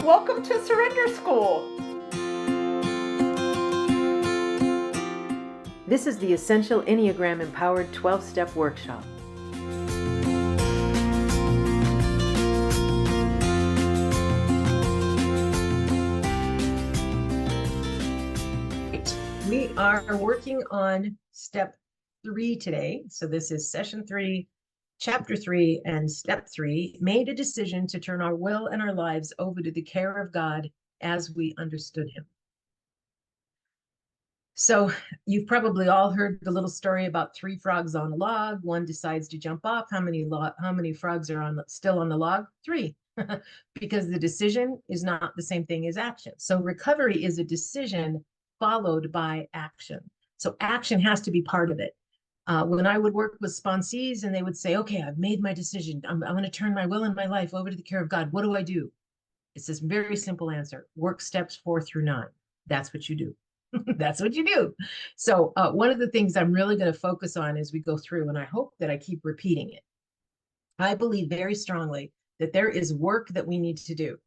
Welcome to Surrender School. This is the Essential Enneagram Empowered 12-Step Workshop. We are working on step 3 today. So this is session 3, chapter 3, and step 3, made a decision to turn our will and our lives over to the care of God as we understood him. So you've probably all heard the little story about 3 frogs on a log. One decides to jump off. How many frogs are still on the log? 3, because the decision is not the same thing as action. So recovery is a decision followed by action. So action has to be part of it. When I would work with sponsees and they would say, okay, I've made my decision. I'm going to turn my will and my life over to the care of God. What do I do? It's this very simple answer. Work steps 4 through 9. That's what you do. That's what you do. So one of the things I'm really going to focus on as we go through, and I hope that I keep repeating it, I believe very strongly that there is work that we need to do.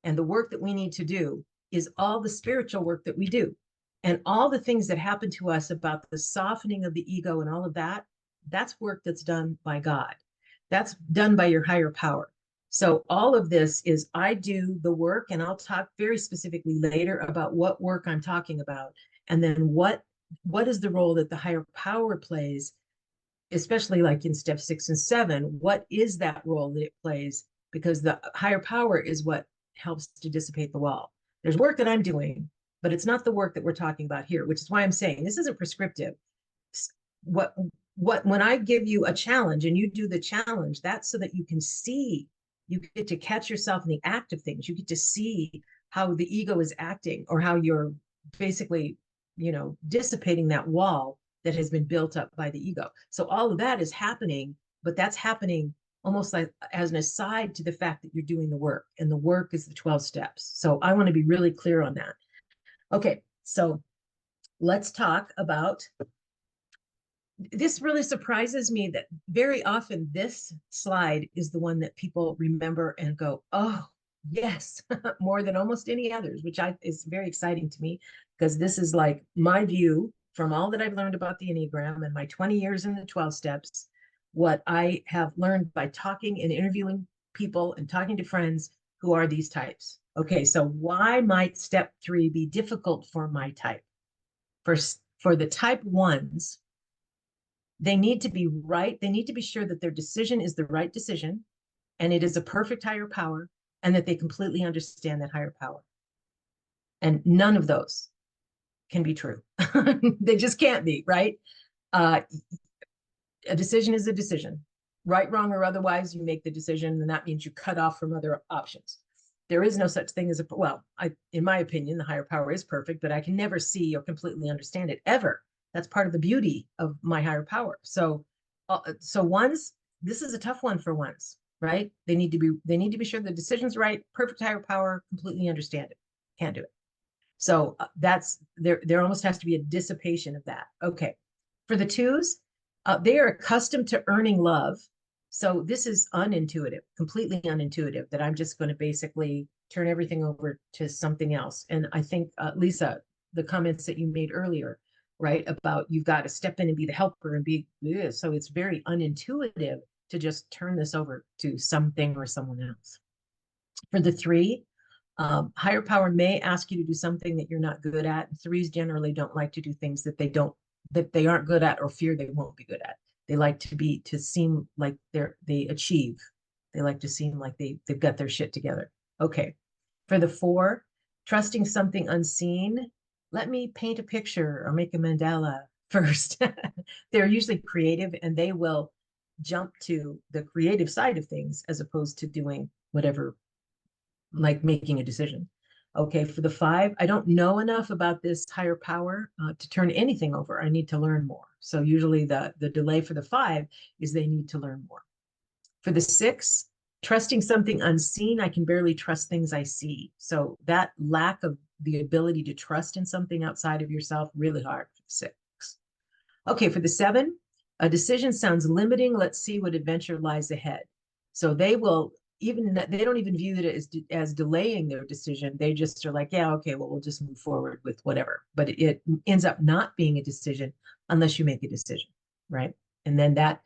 And the work that we need to do is all the spiritual work that we do. And all the things that happen to us about the softening of the ego and all of that, that's work that's done by God. That's done by your higher power. So all of this is I do the work, and I'll talk very specifically later about what work I'm talking about. And then what is the role that the higher power plays, especially like in step 6 and 7, what is that role that it plays? Because the higher power is what helps to dissipate the wall. There's work that I'm doing, but it's not the work that we're talking about here, which is why I'm saying this isn't prescriptive. When I give you a challenge and you do the challenge, that's so that you can see, you get to catch yourself in the act of things. You get to see how the ego is acting, or how you're basically, dissipating that wall that has been built up by the ego. So all of that is happening, but that's happening almost like as an aside to the fact that you're doing the work, and the work is the 12 steps. So I want to be really clear on that. Okay, so let's talk about, this really surprises me that very often this slide is the one that people remember and go, oh, yes, more than almost any others, which is very exciting to me, because this is like my view from all that I've learned about the Enneagram and my 20 years in the 12 steps, what I have learned by talking and interviewing people and talking to friends who are these types. Okay, so why might step 3 be difficult for my type? For the type 1s, they need to be right. They need to be sure that their decision is the right decision, and it is a perfect higher power, and that they completely understand that higher power. And none of those can be true. They just can't be, right? A decision is a decision. Right, wrong, or otherwise, you make the decision, and that means you cut off from other options. There is no such thing as in my opinion, the higher power is perfect, but I can never see or completely understand it ever. That's part of the beauty of my higher power. So ones, this is a tough one for ones, right? They need to be sure the decision's right, perfect higher power, completely understand it. Can't do it. So that's there almost has to be a dissipation of that. Okay. For the 2s, they are accustomed to earning love. So this is unintuitive, completely unintuitive, that I'm just going to basically turn everything over to something else. And I think, Lisa, the comments that you made earlier, right, about you've got to step in and be the helper and be, so it's very unintuitive to just turn this over to something or someone else. For the 3, higher power may ask you to do something that you're not good at. 3s generally don't like to do things that they aren't good at or fear they won't be good at. They like to seem like they achieve. They like to seem like they've got their shit together. Okay. For the 4, trusting something unseen. Let me paint a picture or make a mandala first. They're usually creative, and they will jump to the creative side of things as opposed to doing whatever, like making a decision. Okay, for the 5, I don't know enough about this higher power to turn anything over. I need to learn more. So usually the delay for the 5 is they need to learn more. For the 6, trusting something unseen, I can barely trust things I see. So that lack of the ability to trust in something outside of yourself, really hard for the 6. Okay, for the 7, a decision sounds limiting. Let's see what adventure lies ahead. So they will even that they don't even view it as delaying their decision. They just are like, yeah, okay, well, we'll just move forward with whatever. But it ends up not being a decision unless you make a decision, right? And then that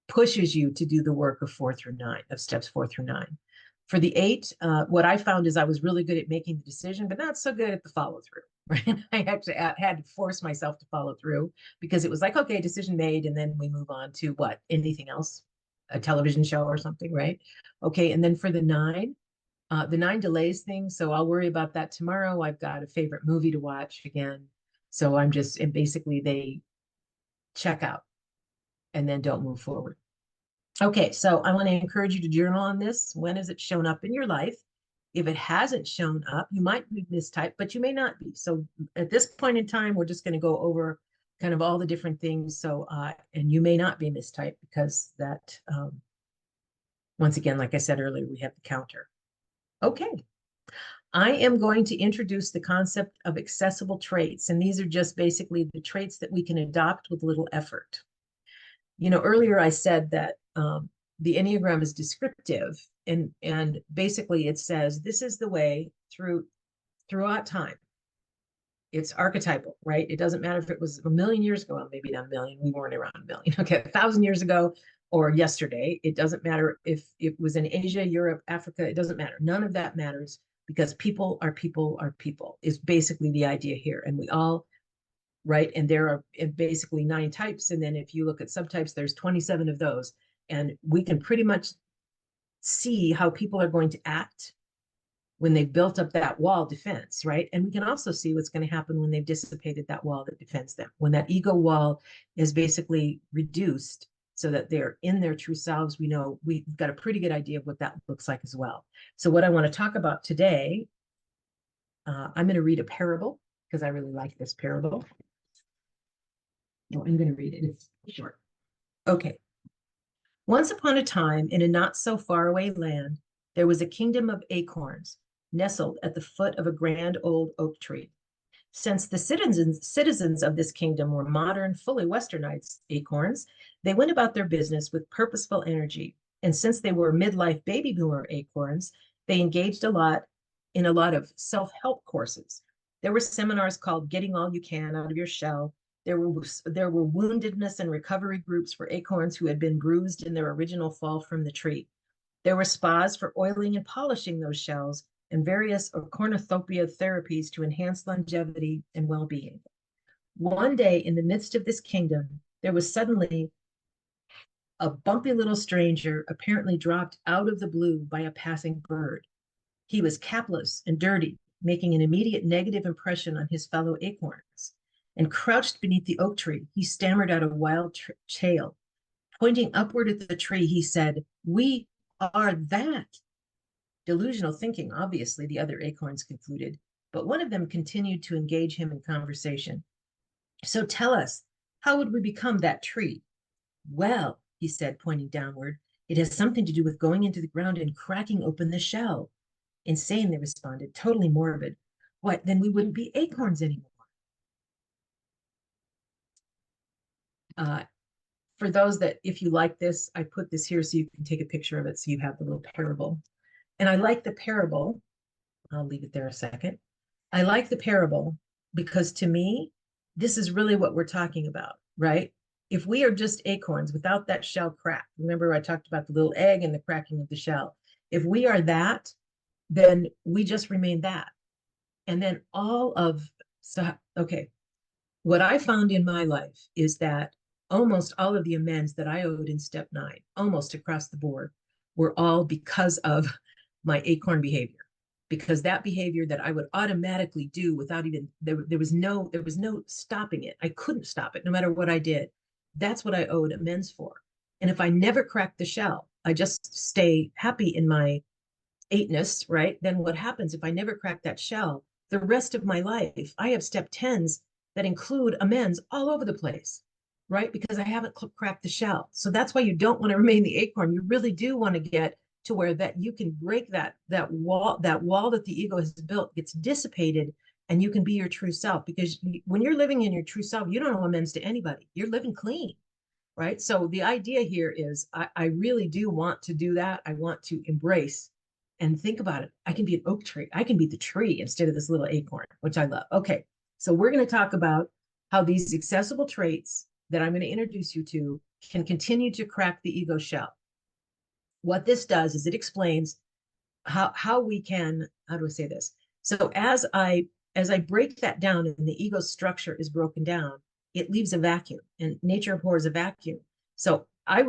pushes you to do the work of 4 through 9, of steps 4 through 9. For the 8, what I found is I was really good at making the decision, but not so good at the follow through. Right? I actually had to force myself to follow through because it was like, okay, decision made, and then we move on to what? Anything else? A television show or something, right? Okay, and then for the 9, the 9 delays things, so I'll worry about that tomorrow. I've got a favorite movie to watch again, so I'm just, and basically they check out and then don't move forward. Okay, so I want to encourage you to journal on this. When has it shown up in your life? If it hasn't shown up, you might be mistyped, but you may not be. So at this point in time, we're just going to go over kind of all the different things. So, and you may not be mistyped because that, once again, like I said earlier, we have the counter. Okay, I am going to introduce the concept of accessible traits. And these are just basically the traits that we can adopt with little effort. Earlier I said that the Enneagram is descriptive, and basically it says this is the way throughout time. It's archetypal, right? It doesn't matter if it was a million years ago, well, maybe not a million, we weren't around a million, okay, 1,000 years ago or yesterday. It doesn't matter if it was in Asia, Europe, Africa, it doesn't matter. None of that matters because people are people are people is basically the idea here. And we all, right? And there are basically 9 types. And then if you look at subtypes, there's 27 of those. And we can pretty much see how people are going to act when they've built up that wall defense, right? And we can also see what's going to happen when they've dissipated that wall that defends them. When that ego wall is basically reduced so that they're in their true selves, we know we've got a pretty good idea of what that looks like as well. So what I want to talk about today, I'm going to read a parable because I really like this parable. No, I'm going to read it. It's short. Okay. Once upon a time, in a not so far away land, there was a kingdom of acorns nestled at the foot of a grand old oak tree. Since the citizens of this kingdom were modern, fully westernized acorns, they went about their business with purposeful energy. And since they were midlife baby boomer acorns, they engaged in a lot of self-help courses. There were seminars called Getting All You Can Out of Your Shell. There were woundedness and recovery groups for acorns who had been bruised in their original fall from the tree. There were spas for oiling and polishing those shells, and various cornucopia therapies to enhance longevity and well-being. One day, in the midst of this kingdom, there was suddenly a bumpy little stranger apparently dropped out of the blue by a passing bird. He was capless and dirty, making an immediate negative impression on his fellow acorns. And crouched beneath the oak tree, he stammered out a wild tale. Pointing upward at the tree, he said, "We are that." Delusional thinking, obviously, the other acorns concluded, but one of them continued to engage him in conversation. "So tell us, how would we become that tree?" "Well," he said, pointing downward, "it has something to do with going into the ground and cracking open the shell." "Insane," they responded, "totally morbid." "What, then we wouldn't be acorns anymore?" For those that, if you like this, I put this here so you can take a picture of it so you have the little parable. And I like the parable. I'll leave it there a second. I like the parable because to me, this is really what we're talking about, right? If we are just acorns without that shell crack, remember I talked about the little egg and the cracking of the shell. If we are that, then we just remain that. And then okay, what I found in my life is that almost all of the amends that I owed in step 9, almost across the board, were all because of my acorn behavior. Because that behavior that I would automatically do without even, there was no stopping it. I couldn't stop it no matter what I did. That's what I owed amends for. And if I never crack the shell, I just stay happy in my 8ness, right? Then what happens if I never crack that shell? The rest of my life, I have step 10s that include amends all over the place, right? Because I haven't cracked the shell. So that's why you don't want to remain the acorn. You really do want to get to where that you can break that wall that the ego has built gets dissipated, and you can be your true self. Because when you're living in your true self, you don't owe amends to anybody. You're living clean, right? So the idea here is I really do want to do that. I want to embrace and think about it. I can be an oak tree. I can be the tree instead of this little acorn, which I love. Okay, so we're going to talk about how these accessible traits that I'm going to introduce you to can continue to crack the ego shell. What this does is it explains how we can, how do I say this? So as I break that down and the ego structure is broken down, it leaves a vacuum, and nature abhors a vacuum. So I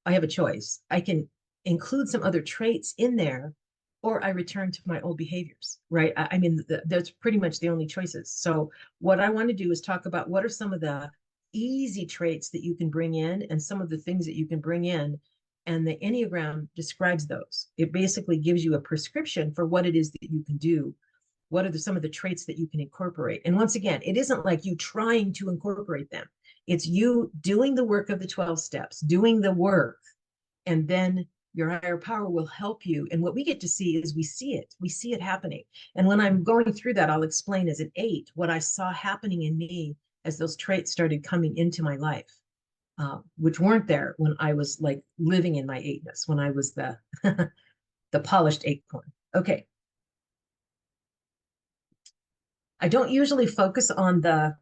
have a choice. I can include some other traits in there, or I return to my old behaviors, right? I mean, that's pretty much the only choices. So what I want to do is talk about what are some of the easy traits that you can bring in and some of the things that you can bring in, and the Enneagram describes those. It basically gives you a prescription for what it is that you can do. What are some of the traits that you can incorporate? And once again, it isn't like you trying to incorporate them. It's you doing the work of the 12 steps, doing the work, and then your higher power will help you. And what we get to see is we see it. We see it happening. And when I'm going through that, I'll explain as an 8 what I saw happening in me as those traits started coming into my life. Which weren't there when I was like living in my eightness, when I was the the polished acorn. Okay. I don't usually focus on the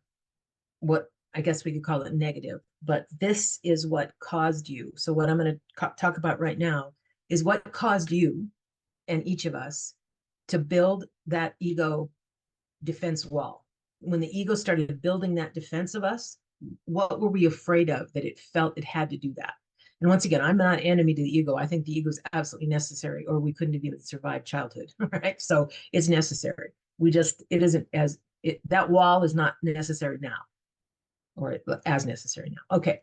what I guess we could call it negative, but this is what caused you. So what I'm going to talk about right now is what caused you and each of us to build that ego defense wall. When the ego started building that defense of us, what were we afraid of that it felt it had to do that? And once again, I'm not enemy to the ego. I think the ego is absolutely necessary, or we couldn't have even survived childhood, right? So it's necessary. It isn't that wall is not necessary now, or as necessary now. Okay.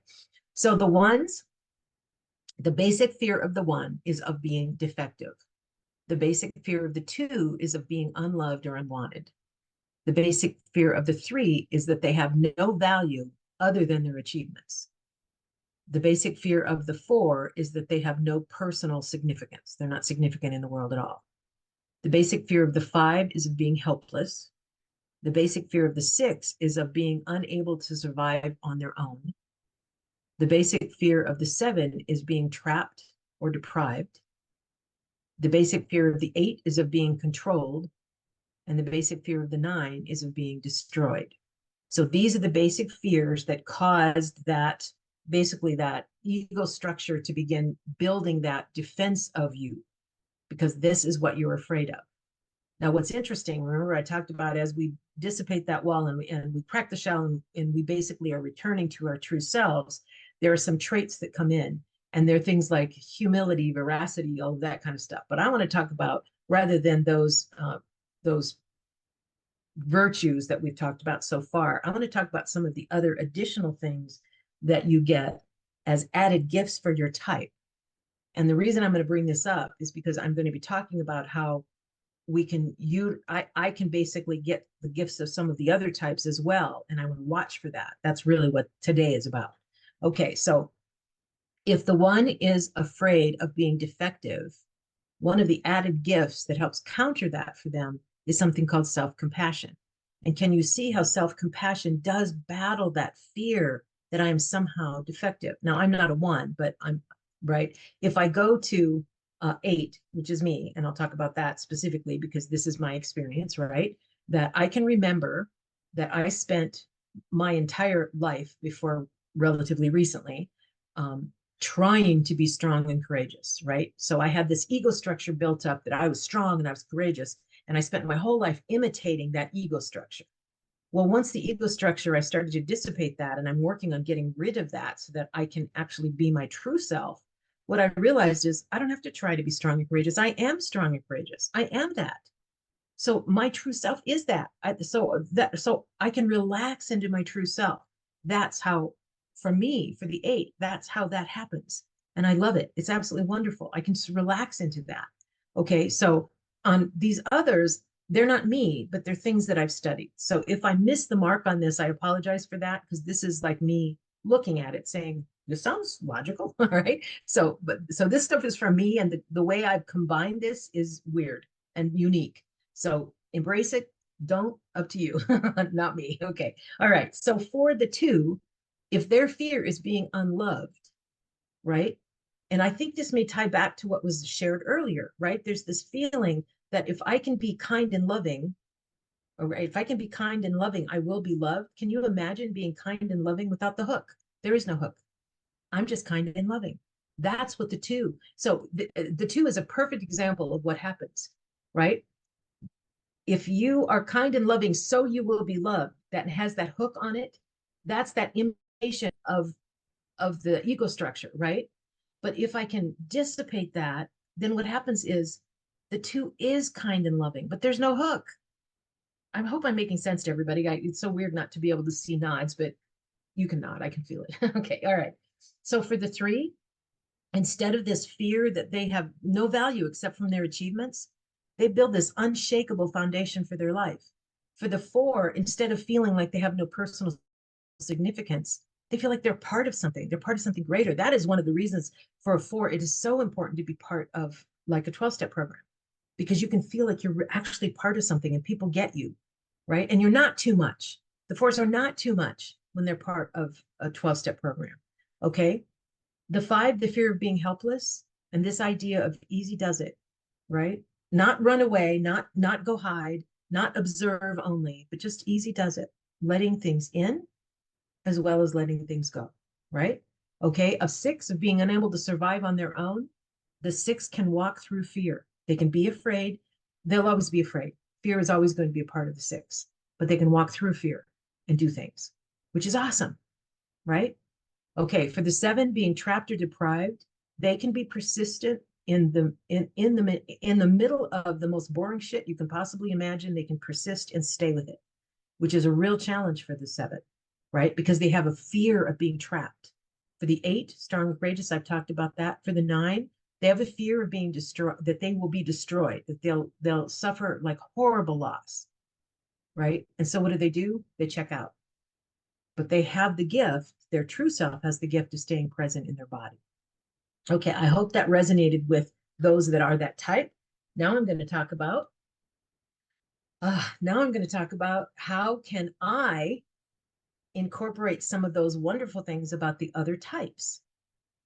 So the basic fear of the 1 is of being defective. The basic fear of the 2 is of being unloved or unwanted. The basic fear of the 3 is that they have no value other than their achievements. The basic fear of the 4 is that they have no personal significance. They're not significant in the world at all. The basic fear of the 5 is of being helpless. The basic fear of the 6 is of being unable to survive on their own. The basic fear of the 7 is being trapped or deprived. The basic fear of the 8 is of being controlled. And the basic fear of the 9 is of being destroyed. So these are the basic fears that caused that, basically that ego structure to begin building that defense of you, because this is what you're afraid of. Now, what's interesting, remember I talked about as we dissipate that wall and we crack the shell and we basically are returning to our true selves, there are some traits that come in, and they're things like humility, veracity, all that kind of stuff. But I want to talk about, rather than those virtues that we've talked about so far, I want to talk about some of the other additional things that you get as added gifts for your type. And the reason I'm going to bring this up is because I'm going to be talking about how I can basically get the gifts of some of the other types as well. And I want to watch for that. That's really what today is about. Okay, so if the 1 is afraid of being defective, one of the added gifts that helps counter that for them is something called self-compassion. And can you see how self-compassion does battle that fear that I am somehow defective? Now, I'm not a 1, but I'm right. If I go to 8, which is me, and I'll talk about that specifically because this is my experience, right? That I can remember that I spent my entire life before relatively recently trying to be strong and courageous, right? So I had this ego structure built up that I was strong and I was courageous, and I spent my whole life imitating that ego structure. Well, once the ego structure, I started to dissipate that, and I'm working on getting rid of that so that I can actually be my true self. What I realized is I don't have to try to be strong and courageous. I am strong and courageous. I am that. So my true self is that. So I can relax into my true self. That's how, for me, for the 8, that's how that happens. And I love it. It's absolutely wonderful. I can relax into that. Okay, so on these others, they're not me, but they're things that I've studied. So if I miss the mark on this, I apologize for that, because this is like me looking at it saying, this sounds logical, all right? So this stuff is from me, and the way I've combined this is weird and unique. So embrace it. Don't, up to you, not me. Okay. All right. So for the 2, If their fear is being unloved, right? And I think this may tie back to what was shared earlier, right? There's this feeling that if I can be kind and loving, or if I can be kind and loving, I will be loved. Can you imagine being kind and loving without the hook? There is no hook. I'm just kind and loving. That's what the two. So the two is a perfect example of what happens, right? If you are kind and loving, so you will be loved, that has that hook on it, that's that imitation of the ego structure, right? But if I can dissipate that, then what happens is the two is kind and loving, but there's no hook. I hope I'm making sense to everybody. It's so weird not to be able to see nods, but you can nod. I can feel it. Okay. All right. So for the three, instead of this fear that they have no value except from their achievements, they build this unshakable foundation for their life. For the four, instead of feeling like they have no personal significance, they feel like they're part of something. They're part of something greater. That is one of the reasons for a four, it is so important to be part of like a 12-step program, because you can feel like you're actually part of something and people get you, right? And you're not too much. The fours are not too much when they're part of a 12-step program. Okay. The five, the fear of being helpless, and this idea of easy does it, right? Not run away, not go hide, not observe only, but just easy does it, letting things in as well as letting things go, right? Okay, a six, of being unable to survive on their own, the six can walk through fear. They can be afraid. They'll always be afraid. Fear is always going to be a part of the six, but they can walk through fear and do things, which is awesome, right? Okay, for the seven, being trapped or deprived, they can be persistent in the middle of the most boring shit you can possibly imagine. They can persist and stay with it, which is a real challenge for the seven, right? Because they have a fear of being trapped. For the eight, strong and courageous, I've talked about that. For the nine, they have a fear of being destroyed, that they will be destroyed, that they'll suffer like horrible loss, right? And so what do? They check out. But they have the gift, their true self has the gift of staying present in their body. Okay, I hope that resonated with those that are that type. Now I'm going to talk about how can I incorporate some of those wonderful things about the other types,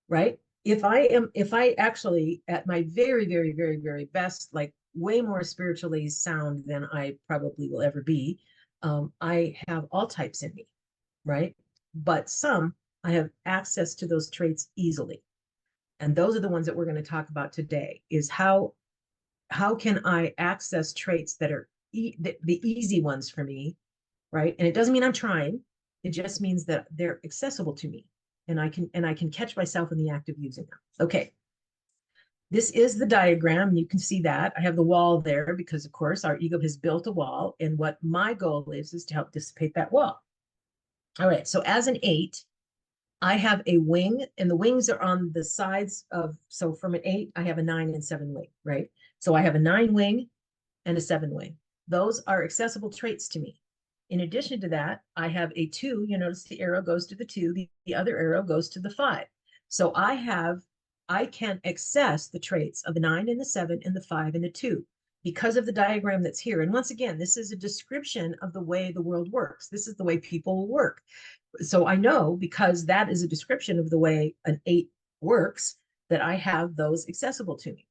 right? If I actually, at my very, very, very, very best, like way more spiritually sound than I probably will ever be, I have all types in me, right? But some, I have access to those traits easily. And those are the ones that we're going to talk about today, is how can I access traits that are the easy ones for me, right? And it doesn't mean I'm trying. It just means that they're accessible to me, and I can catch myself in the act of using them. Okay. This is the diagram. You can see that I have the wall there because, of course, our ego has built a wall, and what my goal is to help dissipate that wall. All right. So as an eight, I have a wing, and the wings are on the sides of, so from an eight, I have a 9 and 7 wing, right? So I have a 9 wing and a 7 wing. Those are accessible traits to me. In addition to that, I have a 2. You notice the arrow goes to the 2, the other arrow goes to the 5. So I can access the traits of the 9 and the 7 and the 5 and the 2 because of the diagram that's here. And once again, this is a description of the way the world works. This is the way people work. So I know, because that is a description of the way an 8 works, that I have those accessible to me.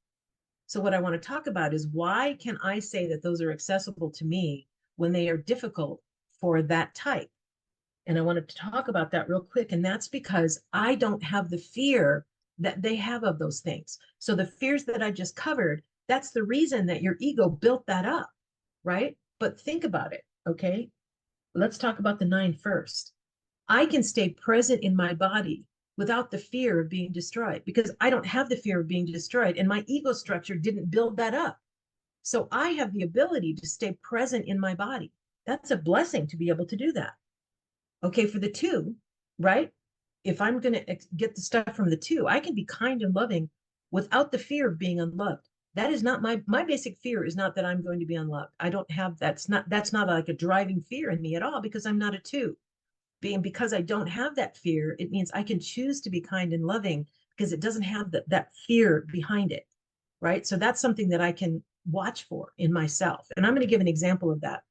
So what I want to talk about is, why can I say that those are accessible to me when they are difficult for that type? And I wanted to talk about that real quick. And that's because I don't have the fear that they have of those things. So the fears that I just covered, that's the reason that your ego built that up, right? But think about it, okay? Let's talk about the 9 first. I can stay present in my body without the fear of being destroyed, because I don't have the fear of being destroyed, and my ego structure didn't build that up. So I have the ability to stay present in my body. That's a blessing to be able to do that. Okay, for the 2, right? If I'm going to get the stuff from the 2, I can be kind and loving without the fear of being unloved. That is not my basic fear, is not that I'm going to be unloved. I don't have, that's not like a driving fear in me at all, because I'm not a 2. Because I don't have that fear, it means I can choose to be kind and loving because it doesn't have that fear behind it, right? So that's something that I can watch for in myself. And I'm going to give an example of that.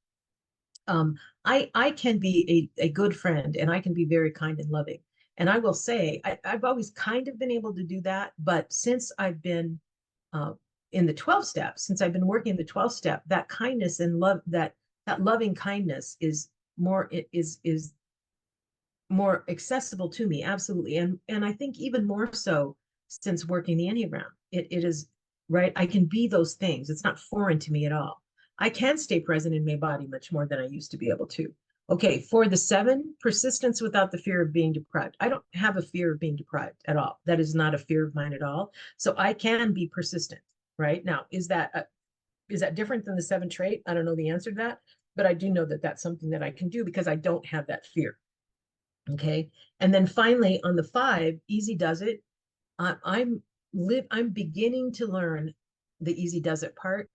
um, I can be a good friend, and I can be very kind and loving. And I will say, I've always kind of been able to do that. But since I've been uh, in the 12 steps, since I've been working the 12 step, that kindness and love, that loving kindness is more accessible to me, absolutely. And I think even more so since working the Enneagram. It is right. I can be those things. It's not foreign to me at all. I can stay present in my body much more than I used to be able to. Okay, for the 7, persistence without the fear of being deprived. I don't have a fear of being deprived at all. That is not a fear of mine at all. So I can be persistent, right? Now, is that different than the 7 trait? I don't know the answer to that, but I do know that that's something that I can do because I don't have that fear. Okay. And then finally on the 5, easy does it. I'm beginning to learn the easy does it part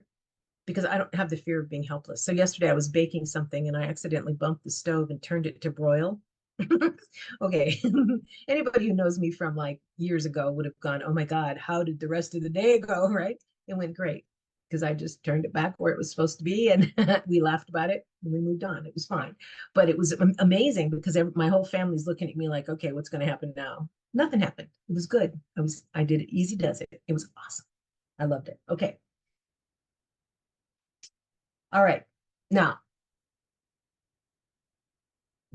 because I don't have the fear of being helpless. So yesterday I was baking something and I accidentally bumped the stove and turned it to broil. Okay. Anybody who knows me from like years ago would have gone, oh my God, how did the rest of the day go? Right. It went great because I just turned it back where it was supposed to be and we laughed about it and we moved on. It was fine. But it was amazing because my whole family's looking at me like, okay, what's going to happen now? Nothing happened. It was good. I did it. Easy does it. It was awesome. I loved it. Okay. All right. Now,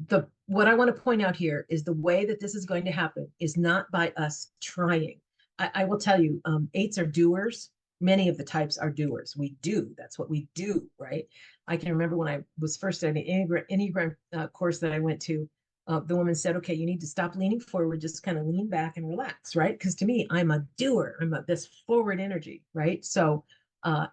the what I want to point out here is the way that this is going to happen is not by us trying. I will tell you, 8s are doers. Many of the types are doers. We do. That's what we do, right? I can remember when I was first at an Enneagram course that I went to, the woman said, okay, you need to stop leaning forward, just kind of lean back and relax, right? Because to me, I'm a doer. This forward energy, right? So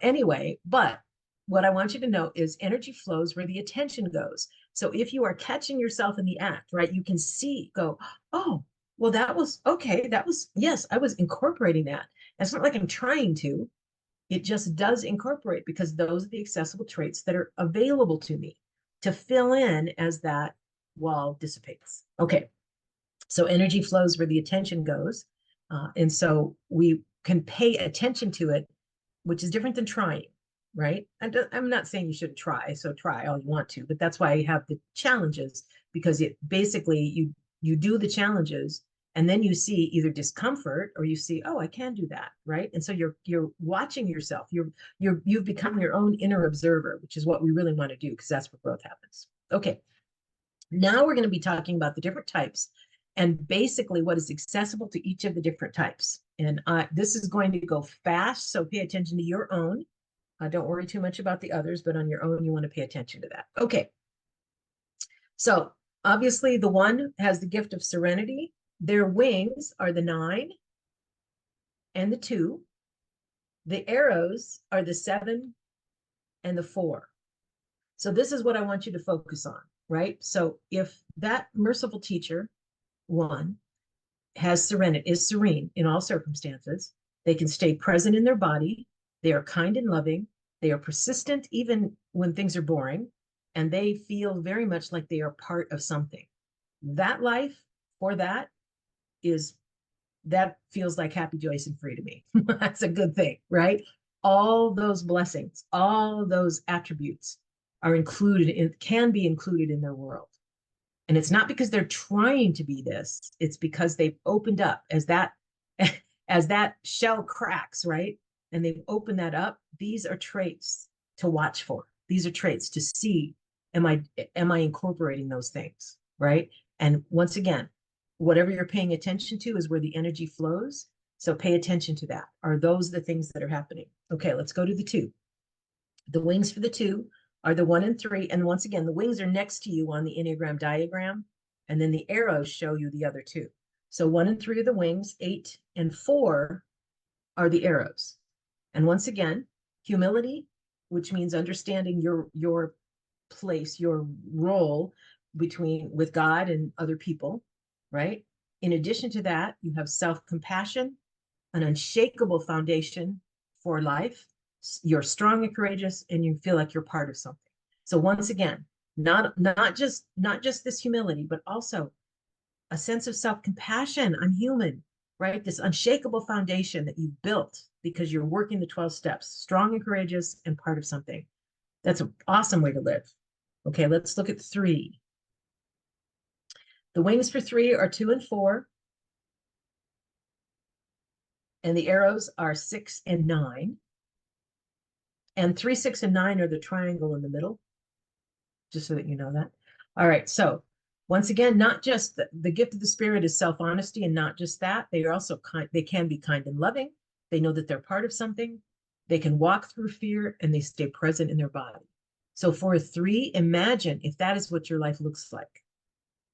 anyway, but what I want you to know is energy flows where the attention goes. So if you are catching yourself in the act, right, you can see, go, oh, well, that was okay. That was, yes, I was incorporating that. It's not like I'm trying to. It just does incorporate because those are the accessible traits that are available to me to fill in as that wall dissipates. Okay. So energy flows where the attention goes. And so we can pay attention to it, which is different than trying, right? I'm not saying you shouldn't try, so try all you want to, but that's why I have the challenges because it basically you do the challenges and then you see either discomfort or you see, oh, I can do that, right? And so you're watching yourself. You've become your own inner observer, which is what we really want to do because that's where growth happens. Okay. Now we're going to be talking about the different types and basically what is accessible to each of the different types. And this is going to go fast, so pay attention to your own. Don't worry too much about the others, but on your own, you want to pay attention to that. Okay. So obviously the 1 has the gift of serenity. Their wings are the 9 and the 2. The arrows are the 7 and the 4. So this is what I want you to focus on, right? So if that merciful teacher, 1, is serene in all circumstances, they can stay present in their body, they are kind and loving, they are persistent even when things are boring, and they feel very much like they are part of something. That life for that feels like happy, joyous, and free to me. That's a good thing, right? All those blessings, all those attributes can be included in their world. And it's not because they're trying to be this, it's because they've opened up as that as that shell cracks, right? And they've opened that up. These are traits to watch for. These are traits to see, am I incorporating those things, right? And once again, whatever you're paying attention to is where the energy flows. So pay attention to that. Are those the things that are happening? Okay, let's go to the 2. The wings for the 2 are the 1 and 3. And once again, the wings are next to you on the Enneagram diagram. And then the arrows show you the other 2. So 1 and 3 are the wings, 8 and 4 are the arrows. And once again, humility, which means understanding your place, your role with God and other people, right? In addition to that, you have self-compassion, an unshakable foundation for life. You're strong and courageous, and you feel like you're part of something. So once again, not just this humility, but also a sense of self-compassion. I'm human, right? This unshakable foundation that you've built because you're working the 12 steps, strong and courageous and part of something. That's an awesome way to live. Okay, let's look at 3. The wings for 3 are 2 and 4. And the arrows are 6 and 9. And 3, 6, and 9 are the triangle in the middle, just so that you know that. All right, so once again, not just the gift of the Spirit is self-honesty, and not just that, they are also kind, they can be kind and loving. They know that they're part of something. They can walk through fear, and they stay present in their body. So for a 3, imagine if that is what your life looks like,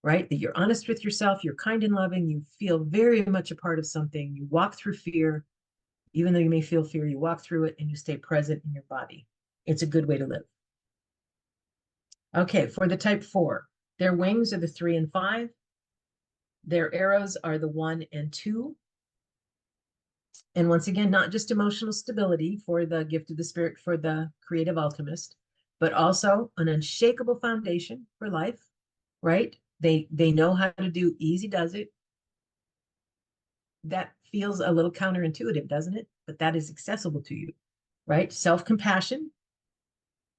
right? That you're honest with yourself, you're kind and loving, you feel very much a part of something, you walk through fear. Even though you may feel fear, you walk through it and you stay present in your body. It's a good way to live. Okay, for the type 4, their wings are the 3 and 5. Their arrows are the 1 and 2. And once again, not just emotional stability for the gift of the Spirit for the creative alchemist, but also an unshakable foundation for life, right? They know how to do easy does it. That feels a little counterintuitive, doesn't it? But that is accessible to you, right? Self-compassion,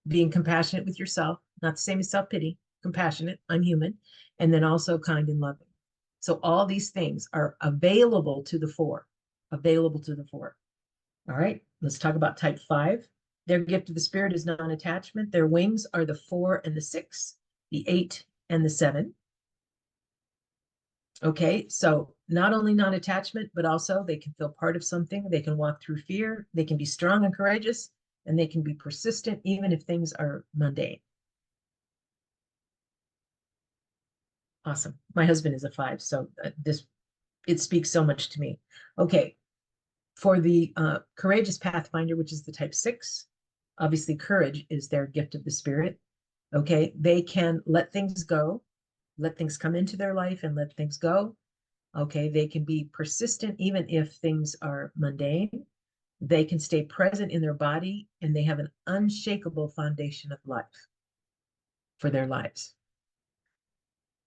being compassionate with yourself, not the same as self-pity, compassionate, I'm human, and then also kind and loving. So all these things are available to the 4, available to the 4. All right, let's talk about type 5. Their gift of the Spirit is non-attachment. Their wings are the 4 and the 6, the 8 and the 7. Okay, so not only non-attachment, but also they can feel part of something. They can walk through fear. They can be strong and courageous, and they can be persistent even if things are mundane. Awesome. My husband is a 5, so it speaks so much to me. Okay, for the courageous pathfinder, which is the type 6, obviously courage is their gift of the Spirit. Okay, they can let things go, let things come into their life and let things go. Okay, they can be persistent even if things are mundane. They can stay present in their body, and they have an unshakable foundation of life for their lives.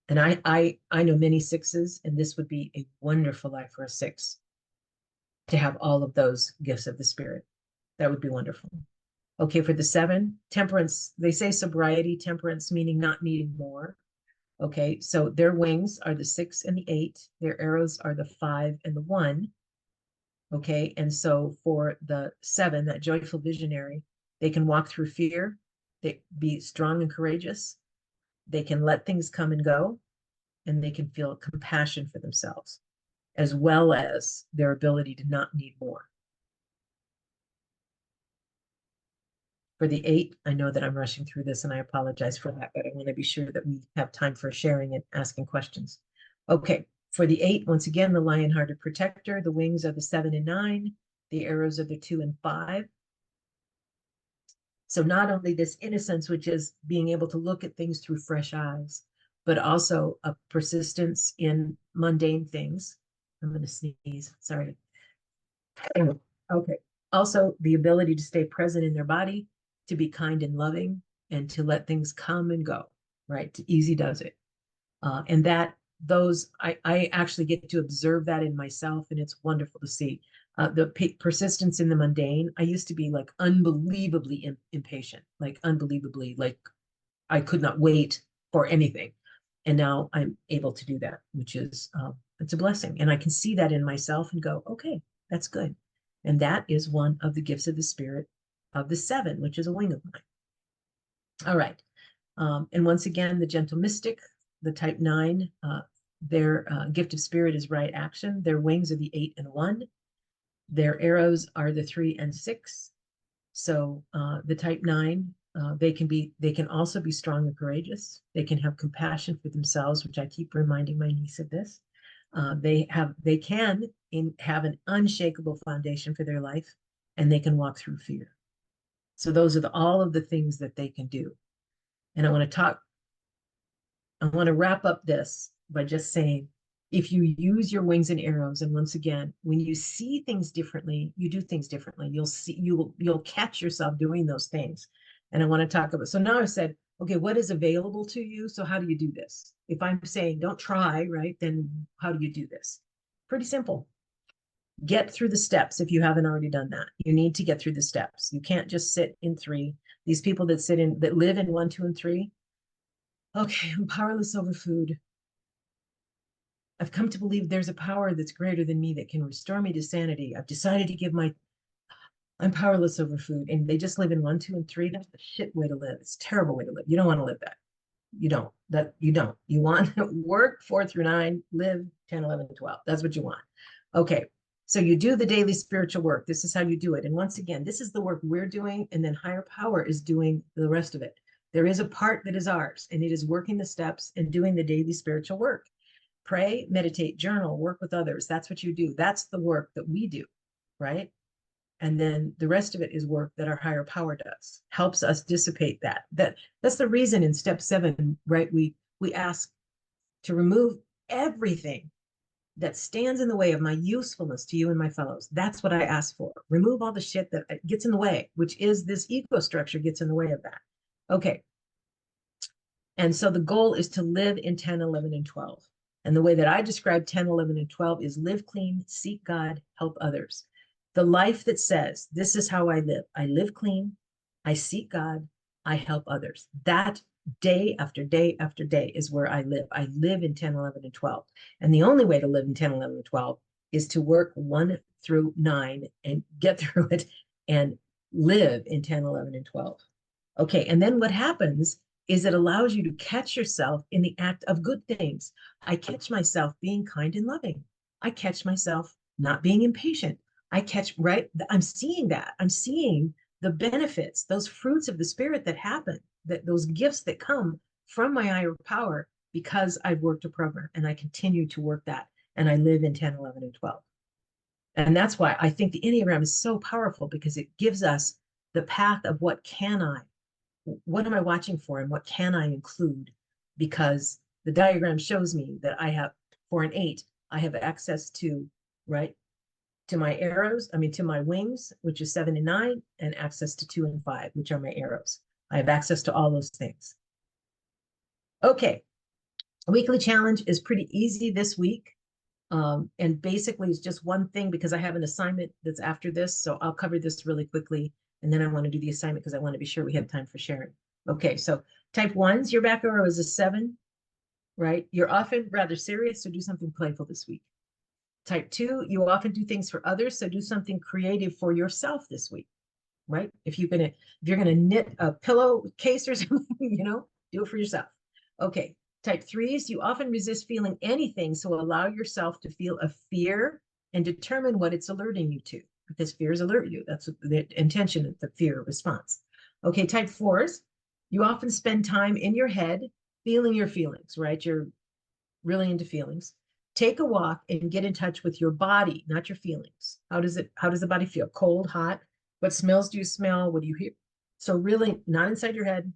And I know many 6s, and this would be a wonderful life for a 6 to have all of those gifts of the Spirit. That would be wonderful. Okay, for the 7, temperance, they say sobriety, temperance, meaning not needing more. Okay, so their wings are the 6 and the 8. Their arrows are the 5 and the 1. Okay, and so for the 7, that joyful visionary, they can walk through fear, they be strong and courageous, they can let things come and go, and they can feel compassion for themselves, as well as their ability to not need more. For the 8, I know that I'm rushing through this, and I apologize for that, but I want to be sure that we have time for sharing and asking questions. Okay, for the 8, once again, the lion-hearted protector, the wings are the 7 and 9, the arrows are the 2 and 5. So not only this innocence, which is being able to look at things through fresh eyes, but also a persistence in mundane things. I'm going to sneeze, sorry. Okay. Also, the ability to stay present in their body, to be kind and loving, and to let things come and go, right? Easy does it. And that those, I actually get to observe that in myself, and it's wonderful to see. The persistence in the mundane. I used to be like unbelievably impatient, like unbelievably, like I could not wait for anything. And now I'm able to do that, which is, it's a blessing. And I can see that in myself and go, okay, that's good. And that is one of the gifts of the Spirit of the 7, which is a wing of mine. All right. And once again, the gentle mystic, the type 9, their gift of Spirit is right action. Their wings are the 8 and 1. Their arrows are the 3 and 6. So the type 9, they can also be strong and courageous. They can have compassion for themselves, which I keep reminding my niece of this. They can have an unshakable foundation for their life, and they can walk through fear. So those are all of the things that they can do. And I want to wrap up this by just saying, if you use your wings and arrows, and once again, when you see things differently, you do things differently. You'll catch yourself doing those things. And I want to talk about, so now I've said, okay, what is available to you? So how do you do this? If I'm saying don't try, right, then how do you do this? Pretty simple. Get through the steps if you haven't already done that. You need to get through the steps. You can't just sit in 3. These people that live in 1, 2, and 3, Okay, I'm powerless over food. I've come to believe there's a power that's greater than me that can restore me to sanity. I've decided to give my I'm powerless over food. And they just live in 1, 2, and 3. That's a shit way to live. It's a terrible way to live. You don't want to live that. You don't. That you don't. You want to work 4 through 9, live 10, 11, 12. That's what you want. Okay. So you do the daily spiritual work. This is how you do it. And once again, this is the work we're doing, and then higher power is doing the rest of it. There is a part that is ours, and it is working the steps and doing the daily spiritual work. Pray, meditate, journal, work with others. That's what you do. That's the work that we do, right? And then the rest of it is work that our higher power does, helps us dissipate that's the reason in step 7, right? We ask to remove everything that stands in the way of my usefulness to you and my fellows. That's what I ask for. Remove all the shit that gets in the way, which is this ego structure gets in the way of that. Okay. And so the goal is to live in 10, 11, and 12. And the way that I describe 10, 11, and 12 is live clean, seek God, help others. The life that says, this is how I live. I live clean, I seek God, I help others. That day after day after day is where I live. I live in 10, 11, and 12. And the only way to live in 10, 11, and 12 is to work 1 through 9 and get through it and live in 10, 11, and 12. Okay, and then what happens is it allows you to catch yourself in the act of good things. I catch myself being kind and loving. I catch myself not being impatient. I catch, right? I'm seeing that. I'm seeing the benefits, those fruits of the spirit that happen, that those gifts that come from my higher power because I've worked a program and I continue to work that. And I live in 10, 11, and 12. And that's why I think the Enneagram is so powerful, because it gives us the path of what am I watching for and what can I include? Because the diagram shows me that I have, for an 8, I have access to, right, to my arrows, to my wings, which is 7 and 9, and access to 2 and 5, which are my arrows. I have access to all those things. Okay, weekly challenge is pretty easy this week. And basically it's just one thing, because I have an assignment that's after this. So I'll cover this really quickly. And then I want to do the assignment because I want to be sure we have time for sharing. Okay, so type 1s, your back arrow is a 7, right? You're often rather serious, so do something playful this week. Type 2, you often do things for others, so do something creative for yourself this week, right? If you're gonna knit a pillowcase or something, do it for yourself. Okay, type 3s, you often resist feeling anything, so allow yourself to feel a fear and determine what it's alerting you to, because fears alert you. That's the intention of the fear response. Okay, type 4s, you often spend time in your head feeling your feelings, right? You're really into feelings. Take a walk and get in touch with your body, not your feelings. How does the body feel? Cold, hot? What smells do you smell? What do you hear? So really not inside your head,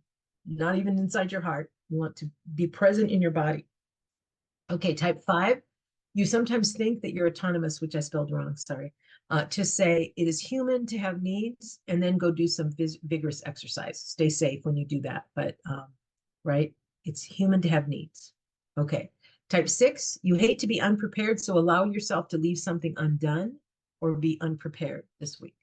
not even inside your heart. You want to be present in your body. Okay, type 5, you sometimes think that you're autonomous, which I spelled wrong, sorry, to say it is human to have needs, and then go do some vigorous exercise. Stay safe when you do that, but right, it's human to have needs. Okay, type 6, you hate to be unprepared, so allow yourself to leave something undone or be unprepared this week.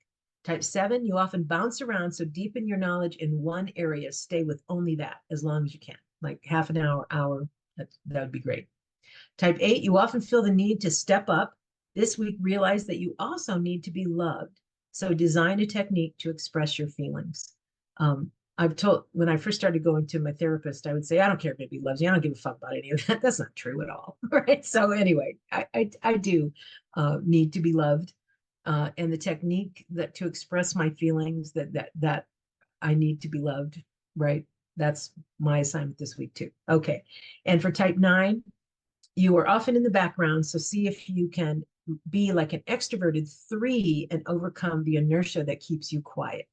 Type 7, you often bounce around, so deepen your knowledge in one area. Stay with only that as long as you can, like half an hour, that would be great. Type 8, you often feel the need to step up. This week, realize that you also need to be loved. So design a technique to express your feelings. When I first started going to my therapist, I would say, I don't care if anybody loves you. I don't give a fuck about any of that. That's not true at all. Right. So anyway, I do need to be loved. And the technique that to express my feelings that I need to be loved. Right. That's my assignment this week too. Okay. And for type 9, you are often in the background, so see if you can be like an extroverted 3 and overcome the inertia that keeps you quiet.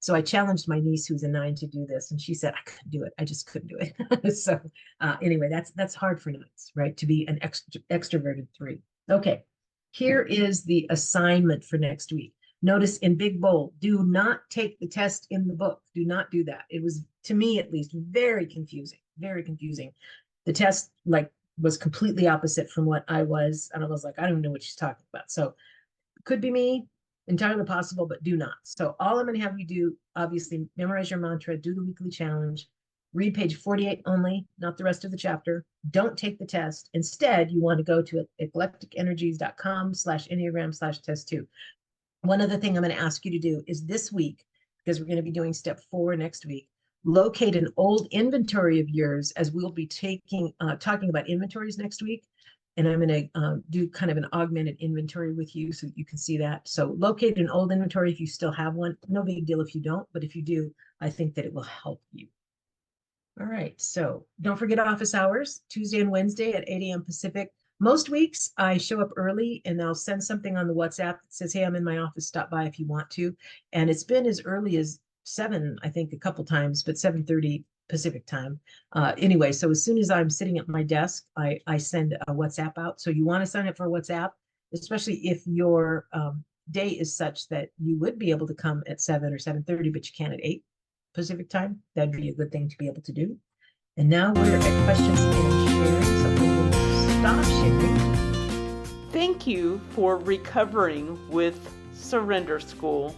So I challenged my niece, who's a 9, to do this, and she said, I couldn't do it. I just couldn't do it. So anyway, that's hard for 9s, right? To be an extroverted 3. Okay, here is the assignment for next week. Notice in big bold, do not take the test in the book. Do not do that. It was, to me at least, very confusing, very confusing. The test, was completely opposite from what I was. And I was like, I don't know what she's talking about. So could be me, entirely possible, but do not. So all I'm going to have you do, obviously, memorize your mantra, do the weekly challenge, Read page 48 only, not the rest of the chapter. Don't take the test. Instead, you want to go to eclecticenergies.com/Enneagram/test2. One other thing I'm going to ask you to do is this week, because we're going to be doing step 4 next week, locate an old inventory of yours, as we'll be talking about inventories next week. And I'm going to do kind of an augmented inventory with you so that you can see that. So locate an old inventory if you still have one. No big deal if you don't, but if you do, I think that it will help you. All right, so don't forget office hours, Tuesday and Wednesday at 8 a.m. Pacific. Most weeks I show up early and I'll send something on the WhatsApp that says, hey, I'm in my office, stop by if you want to. And it's been as early as 7, I think a couple times, but 7:30 Pacific time. Anyway, so as soon as I'm sitting at my desk, I send a WhatsApp out. So you want to sign up for WhatsApp, especially if your day is such that you would be able to come at 7 or 7:30, but you can't at 8 Pacific time. That'd be a good thing to be able to do. And now we're at questions and sharing, so we will stop sharing. Thank you for recovering with Surrender School.